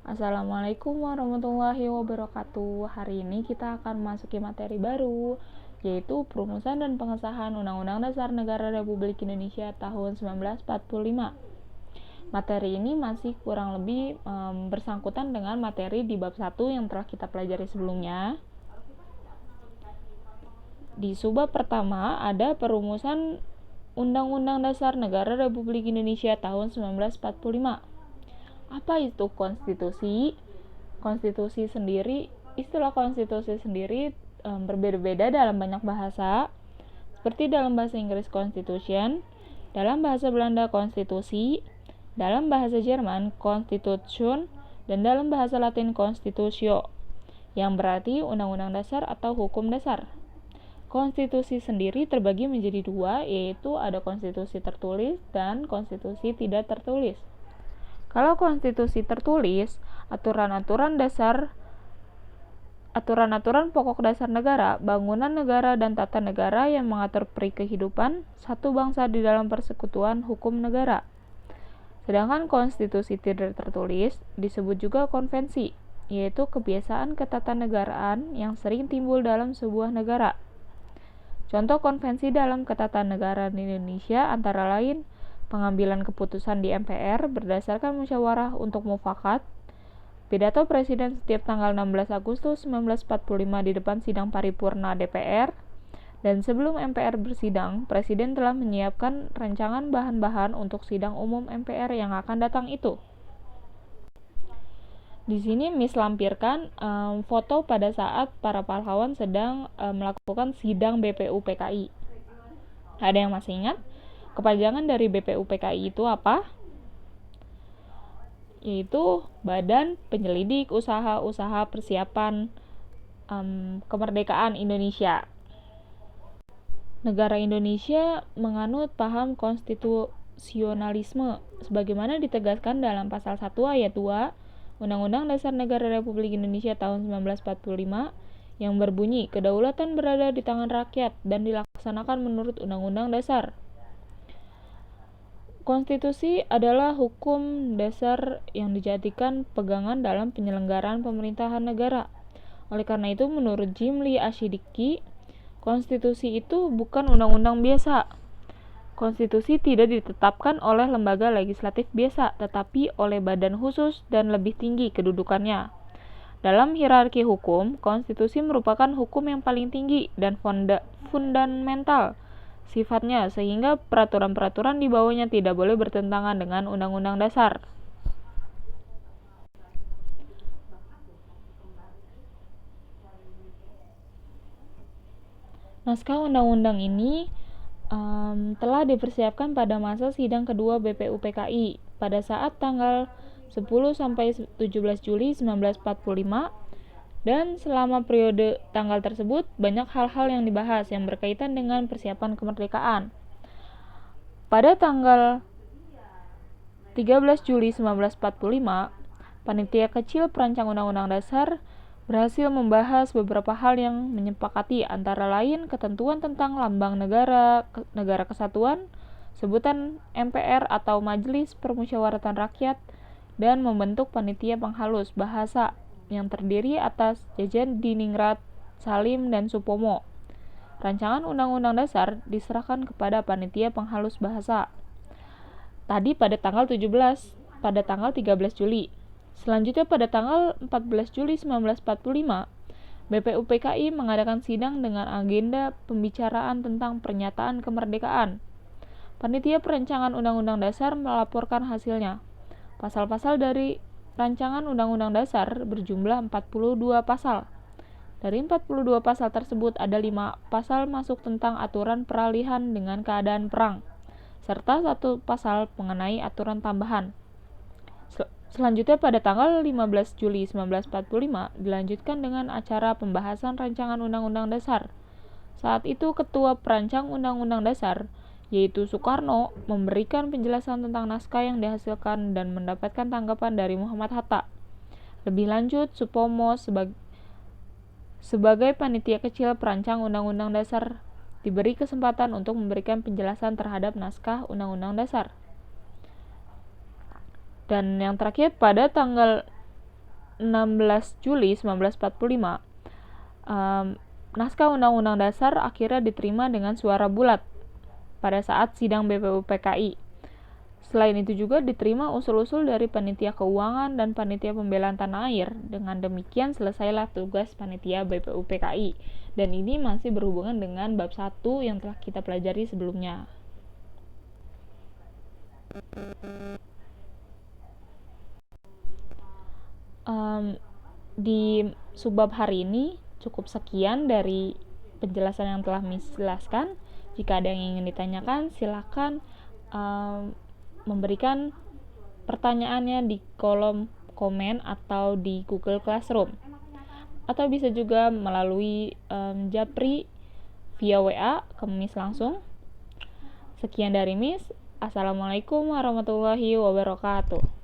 Assalamualaikum warahmatullahi wabarakatuh. Hari ini kita akan memasuki materi baru, yaitu perumusan dan pengesahan Undang-Undang Dasar Negara Republik Indonesia tahun 1945. Materi ini masih kurang lebih bersangkutan dengan materi di bab 1 yang telah kita pelajari sebelumnya. Di subbab pertama ada perumusan Undang-Undang Dasar Negara Republik Indonesia tahun 1945. Apa itu konstitusi? Istilah konstitusi sendiri berbeda-beda dalam banyak bahasa, seperti dalam bahasa Inggris Constitution, dalam bahasa Belanda konstitusi, dalam bahasa Jerman Constitution, dan dalam bahasa Latin Constitutio, yang berarti undang-undang dasar atau hukum dasar. Konstitusi sendiri terbagi menjadi dua, yaitu ada konstitusi tertulis dan konstitusi tidak tertulis. Kalau konstitusi tertulis, aturan-aturan pokok dasar negara, bangunan negara, dan tata negara yang mengatur peri kehidupan satu bangsa di dalam persekutuan hukum negara. Sedangkan konstitusi tidak tertulis disebut juga konvensi, yaitu kebiasaan ketatanegaraan yang sering timbul dalam sebuah negara. Contoh konvensi dalam ketatanegaraan Indonesia antara lain pengambilan keputusan di MPR berdasarkan musyawarah untuk mufakat, pidato Presiden setiap tanggal 16 Agustus 1945 di depan sidang paripurna DPR, dan sebelum MPR bersidang, Presiden telah menyiapkan rancangan bahan-bahan untuk sidang umum MPR yang akan datang itu. Di sini Miss lampirkan foto pada saat para pahlawan sedang melakukan sidang BPUPKI. Ada yang masih ingat? Kepanjangan dari BPUPKI itu apa? Yaitu Badan Penyelidik Usaha-Usaha Persiapan Kemerdekaan Indonesia. Negara Indonesia menganut paham konstitusionalisme sebagaimana ditegaskan dalam pasal 1 ayat 2 Undang-Undang Dasar Negara Republik Indonesia tahun 1945 yang berbunyi kedaulatan berada di tangan rakyat dan dilaksanakan menurut Undang-Undang Dasar. Konstitusi adalah hukum dasar yang dijadikan pegangan dalam penyelenggaraan pemerintahan negara. Oleh karena itu, menurut Jimli Asyidiki, konstitusi itu bukan undang-undang biasa. Konstitusi tidak ditetapkan oleh lembaga legislatif biasa, tetapi oleh badan khusus dan lebih tinggi kedudukannya. Dalam hierarki hukum, konstitusi merupakan hukum yang paling tinggi dan fundamental sifatnya, sehingga peraturan-peraturan di bawahnya tidak boleh bertentangan dengan undang-undang dasar. Naskah undang-undang ini telah dipersiapkan pada masa sidang kedua BPUPKI pada saat tanggal 10 sampai 17 Juli 1945. Dan selama periode tanggal tersebut, banyak hal-hal yang dibahas yang berkaitan dengan persiapan kemerdekaan. Pada tanggal 13 Juli 1945, Panitia Kecil Perancang Undang-Undang Dasar berhasil membahas beberapa hal yang menyepakati, antara lain ketentuan tentang lambang negara, negara kesatuan, sebutan MPR atau Majelis Permusyawaratan Rakyat, dan membentuk panitia penghalus bahasa yang terdiri atas Jajan Diningrat, Salim, dan Supomo. Rancangan Undang-Undang Dasar diserahkan kepada Panitia Penghalus Bahasa. Tadi pada tanggal 13 Juli. Selanjutnya pada tanggal 14 Juli 1945, BPUPKI mengadakan sidang dengan agenda pembicaraan tentang pernyataan kemerdekaan. Panitia Perancangan Undang-Undang Dasar melaporkan hasilnya. Pasal-pasal dari Rancangan Undang-Undang Dasar berjumlah 42 pasal. Dari 42 pasal tersebut ada 5 pasal masuk tentang aturan peralihan dengan keadaan perang, serta 1 pasal mengenai aturan tambahan. Selanjutnya pada tanggal 15 Juli 1945 dilanjutkan dengan acara pembahasan Rancangan Undang-Undang Dasar. Saat itu Ketua Perancang Undang-Undang Dasar, yaitu Soekarno, memberikan penjelasan tentang naskah yang dihasilkan dan mendapatkan tanggapan dari Muhammad Hatta. Lebih lanjut, Supomo sebagai panitia kecil perancang Undang-Undang Dasar diberi kesempatan untuk memberikan penjelasan terhadap naskah Undang-Undang Dasar. Dan yang terakhir pada tanggal 16 Juli 1945, naskah Undang-Undang Dasar akhirnya diterima dengan suara bulat pada saat sidang BPUPKI. Selain itu juga diterima usul-usul dari Panitia Keuangan dan Panitia Pembelaan Tanah Air. Dengan demikian selesailah tugas Panitia BPUPKI. Dan ini masih berhubungan dengan bab 1 yang telah kita pelajari sebelumnya. Di subbab hari ini cukup sekian dari penjelasan yang telah Miss jelaskan. Jika ada yang ingin ditanyakan, silakan memberikan pertanyaannya di kolom komen atau di Google Classroom, atau bisa juga melalui Japri via WA ke Miss langsung. Sekian dari Miss. Assalamualaikum warahmatullahi wabarakatuh.